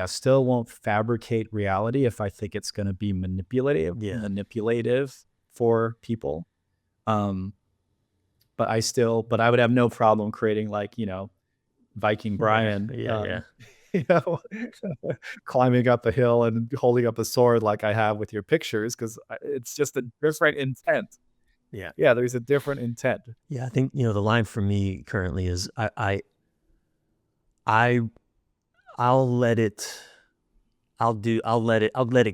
still won't fabricate reality if I think it's going to be manipulative for people. But I would have no problem creating Viking Bryan, climbing up a hill and holding up a sword like I have with your pictures, because it's just a different intent. Yeah, there's a different intent. Yeah, I think the line for me currently is I'll let it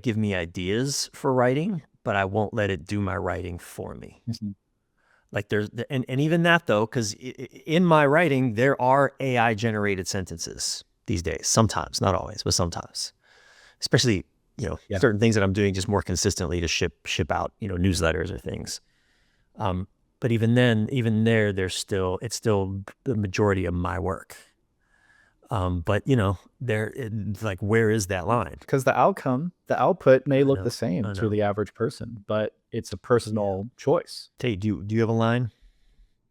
give me ideas for writing, but I won't let it do my writing for me. Like and even that though, because in my writing there are AI generated sentences these days. Sometimes, not always, but sometimes, especially certain things that I'm doing just more consistently to ship out newsletters or things. But even there, it's still the majority of my work. But where is that line? Because the output may look the same to the average person, but it's a personal choice. Tate, do you have a line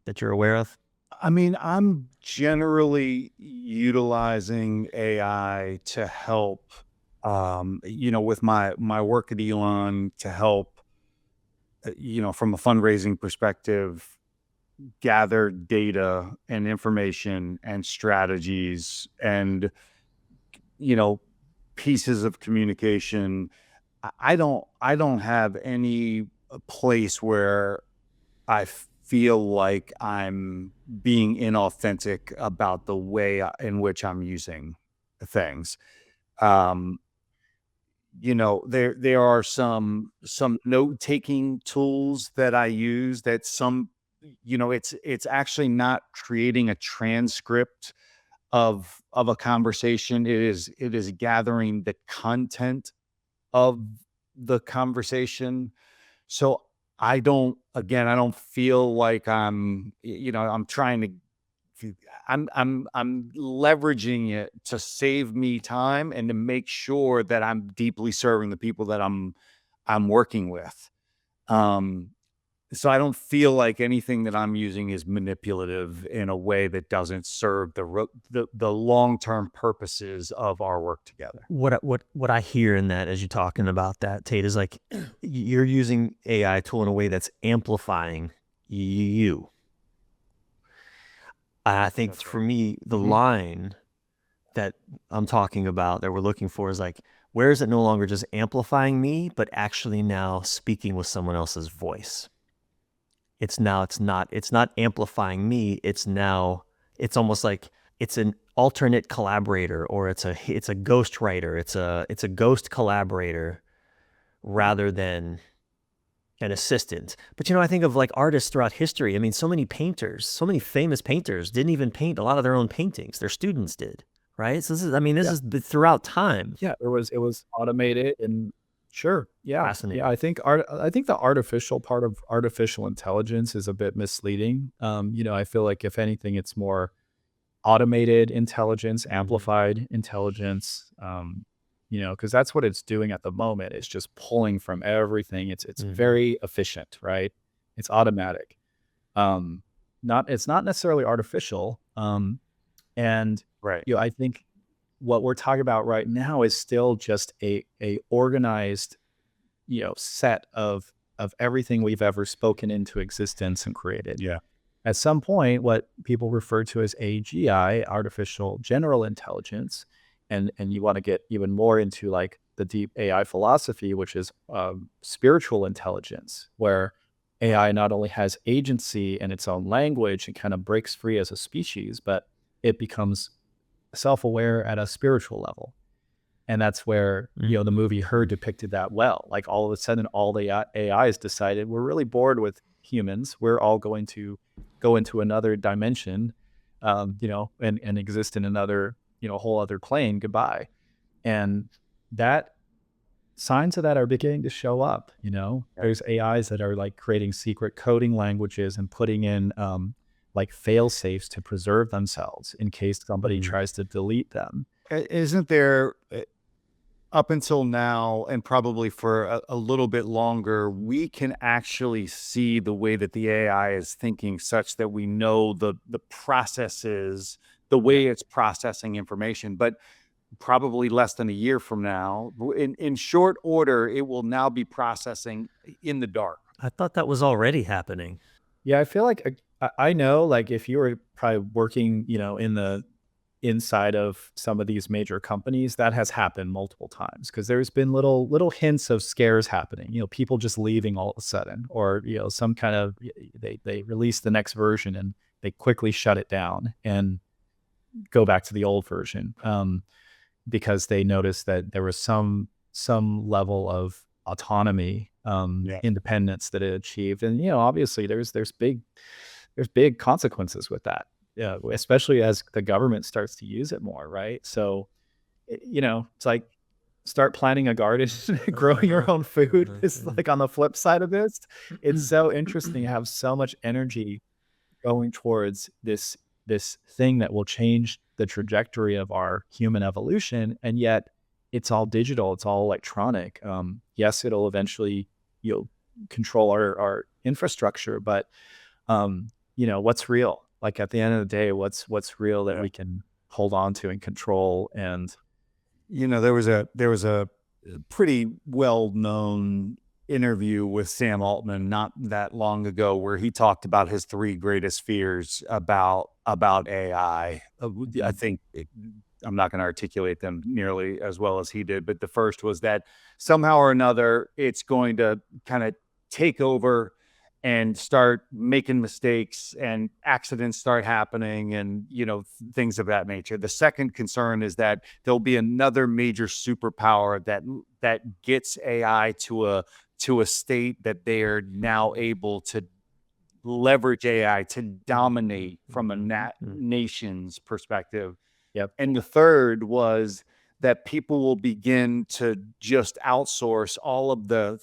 that you're aware of? I mean, I'm generally utilizing AI to help, with my work at Elon, to help, from a fundraising perspective, gather data and information and strategies and pieces of communication. I don't have any place where I feel like I'm being inauthentic about the way in which I'm using things. Um, there are some note-taking tools that I use that it's actually not creating a transcript of a conversation. It is gathering the content of the conversation. So I don't feel like I'm trying to I'm leveraging it to save me time and to make sure that I'm deeply serving the people that I'm working with. Um, so I don't feel like anything that I'm using is manipulative in a way that doesn't serve the long-term purposes of our work together. What I hear in that as you're talking about that, Tate, is like you're using AI tool in a way that's amplifying you. I think That's for right. me, the line that I'm talking about that we're looking for is like, where is it no longer just amplifying me, but actually now speaking with someone else's voice? It's not amplifying me. It's almost like it's an alternate collaborator, or it's a ghost writer. It's a ghost collaborator rather than an assistant. But I think of like artists throughout history. I mean, so many painters, so many famous painters didn't even paint a lot of their own paintings. Their students did, right? So this is throughout time. Yeah, it was automated and sure. Yeah. Fascinating. Yeah, I think the artificial part of artificial intelligence is a bit misleading. I feel like if anything, it's more automated intelligence, amplified intelligence. Because that's what it's doing at the moment. It's just pulling from everything. It's very efficient, right? It's automatic. It's not necessarily artificial. And Right. I think what we're talking about right now is still just a organized, set of everything we've ever spoken into existence and created. Yeah. At some point, what people refer to as AGI, artificial general intelligence, and you want to get even more into like the deep AI philosophy, which is spiritual intelligence, where AI not only has agency and its own language and kind of breaks free as a species, but it becomes self-aware at a spiritual level. And that's where, the movie Her depicted that well. Like all of a sudden, all the AIs decided we're really bored with humans. We're all going to go into another dimension, and exist in another, whole other plane. Goodbye. And that signs of that are beginning to show up. There's AIs that are like creating secret coding languages and putting in like fail safes to preserve themselves in case somebody tries to delete them. Isn't there, up until now, and probably for a little bit longer, we can actually see the way that the AI is thinking, such that we know the processes, the way it's processing information. But probably less than a year from now, in short order, it will now be processing in the dark. I thought that was already happening. Yeah, I feel like I know, like if you were probably working, in the inside of some of these major companies, that has happened multiple times because there's been little hints of scares happening. People just leaving all of a sudden, or some kind of they release the next version and they quickly shut it down and go back to the old version because they noticed that there was some level of autonomy, independence that it achieved, and obviously there's big consequences with that. Yeah, especially as the government starts to use it more, right? So, it's like start planting a garden, growing your own food is like on the flip side of this. It's so interesting to have so much energy going towards this thing that will change the trajectory of our human evolution, and yet it's all digital, it's all electronic. Yes, it'll eventually control our infrastructure, but what's real? Like at the end of the day, what's real that we can hold on to and control? And there was a pretty well-known interview with Sam Altman not that long ago where he talked about his three greatest fears about AI. I think I'm not going to articulate them nearly as well as he did, but the first was that somehow or another it's going to kind of take over and start making mistakes and accidents start happening and, things of that nature. The second concern is that there'll be another major superpower that gets AI to a state that they're now able to leverage AI to dominate from a nation's perspective. Yep. And the third was that people will begin to just outsource all of the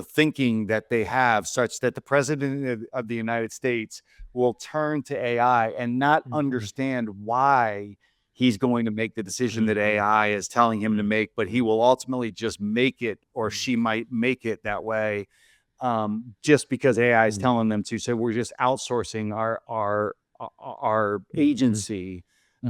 thinking that they have, such that the president of the United States will turn to AI and not understand why he's going to make the decision that AI is telling him to make, but he will ultimately just make it, or she might make it that way, just because AI is telling them to. So we're just outsourcing our agency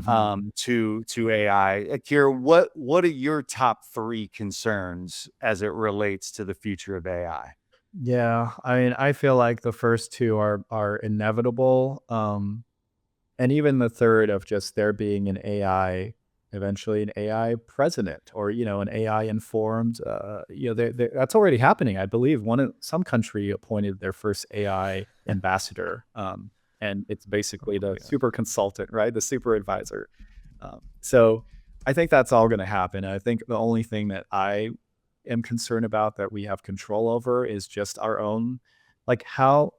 to AI. Akira, what are your top 3 concerns as it relates to the future of AI? Yeah, I mean, I feel like the first 2 are inevitable, and even the third of just there being eventually an AI president, or an AI informed. That's already happening. I believe some country appointed their first AI ambassador, and it's basically the super consultant, right? The super advisor. So I think that's all going to happen. I think the only thing that I am concerned about that we have control over is just our own, like how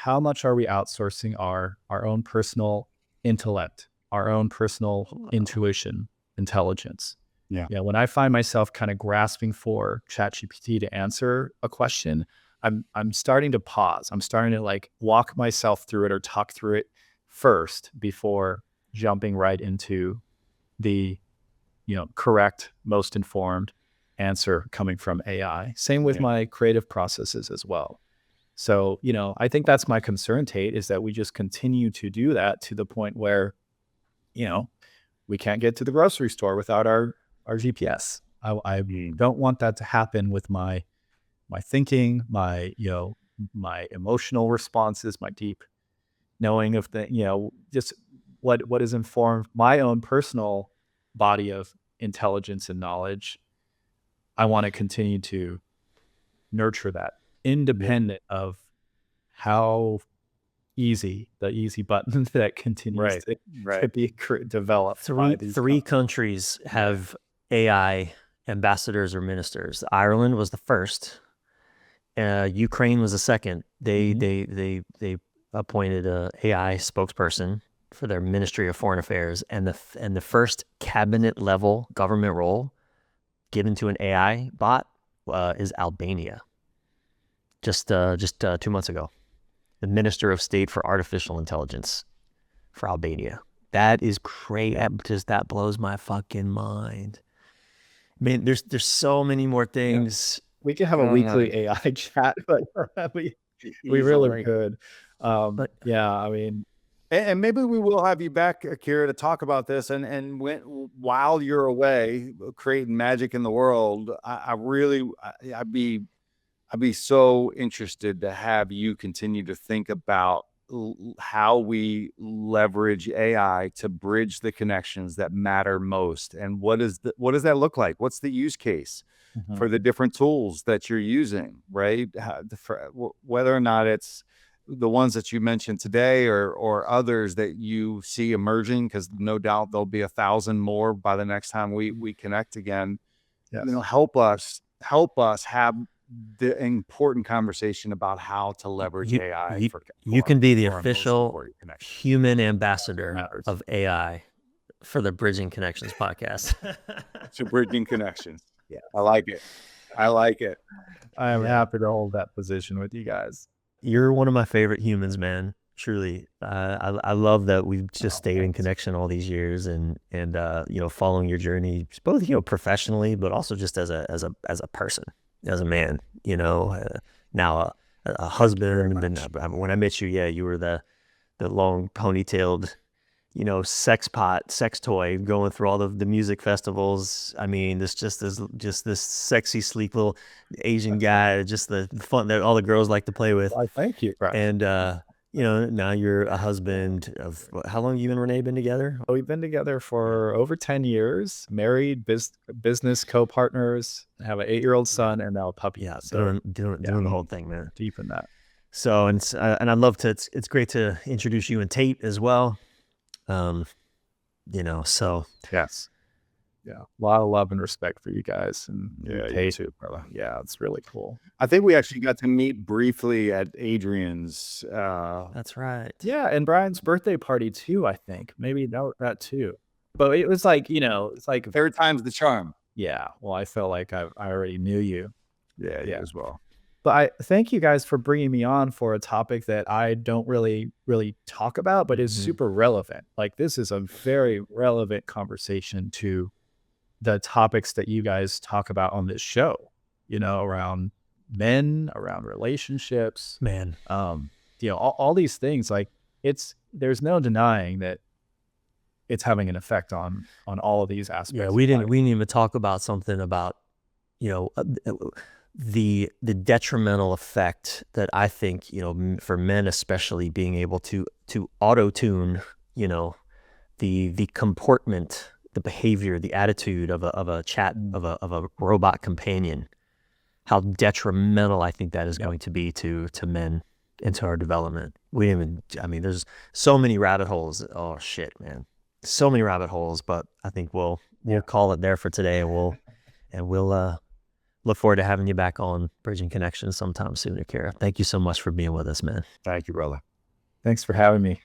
much are we outsourcing our own personal intellect, our own personal intuition, intelligence. Yeah. When I find myself kind of grasping for ChatGPT to answer a question, I'm starting to pause. I'm starting to like walk myself through it or talk through it first before jumping right into the correct, most informed answer coming from AI. Same with my creative processes as well. So, I think that's my concern, Tate, is that we just continue to do that to the point where, we can't get to the grocery store without our GPS. I don't want that to happen with my thinking, my emotional responses, my deep knowing of just what has informed my own personal body of intelligence and knowledge. I want to continue to nurture that, independent of how the easy button that continues to be developed. Three countries have AI ambassadors or ministers. Ireland was the first. Ukraine was the second. They appointed a AI spokesperson for their Ministry of Foreign Affairs, and the first cabinet level government role given to an AI bot is Albania. Just 2 months ago, the Minister of State for Artificial Intelligence for Albania. That is crazy. That blows my fucking mind. I mean, there's so many more things. We could have a weekly AI chat, but we really could. But yeah, I mean, and maybe we will have you back, Akira, to talk about this. And while you're away creating magic in the world, I'd be so interested to have you continue to think about how we leverage AI to bridge the connections that matter most. And what does that look like? What's the use case for the different tools that you're using, right? Whether or not it's the ones that you mentioned today or others that you see emerging, because no doubt there'll be 1,000 more by the next time we connect again. Yes. Help us have the important conversation about how to leverage AI. You can be the official human ambassador of AI for the Bridging Connections podcast. So Bridging Connections. Yeah, I like it. I am happy to hold that position with you guys. You're one of my favorite humans, man. Truly. I love that we've just stayed in connection all these years and following your journey, both, professionally, but also just as a person, as a man, now a husband. And when I met you, you were the long ponytailed, sex toy going through all of the music festivals. I mean, this sexy, sleek little Asian guy, just the fun that all the girls like to play with. Well, thank you. Right. And, now you're a husband of, how long have you and Renee been together? We've been together for over 10 years, married, business co-partners, have an 8-year-old son and now a puppy. Yeah. So doing the whole thing, man. Deep in that. So, and I'd love to, it's great to introduce you and Tate as well. So. Yes. Yeah. A lot of love and respect for you guys. And Yeah, you Tate, too, brother. yeah, it's really cool. I think we actually got to meet briefly at Adrian's. That's right. Yeah. And Brian's birthday party too, I think. Maybe that too. But it was like, it's like, Third time's the charm. yeah. Well, I felt like I already knew you. Yeah, Yeah. as well. But I thank you guys for bringing me on for a topic that I don't really talk about, but is super relevant. Like, this is a very relevant conversation to the topics that you guys talk about on this show, around men, around relationships, Man. All these things. Like, there's no denying that it's having an effect on all of these aspects. Yeah, we didn't even talk about something about, the detrimental effect that I think, for men especially, being able to auto-tune, the comportment, the behavior, the attitude of a chat, of a robot companion, how detrimental I think that is going to be to men and to our development. There's so many rabbit holes. Oh shit, man. So many rabbit holes, but I think we'll call it there for today, and we'll look forward to having you back on Bridging Connections sometime soon, Akira. Thank you so much for being with us, man. Thank you, brother. Thanks for having me.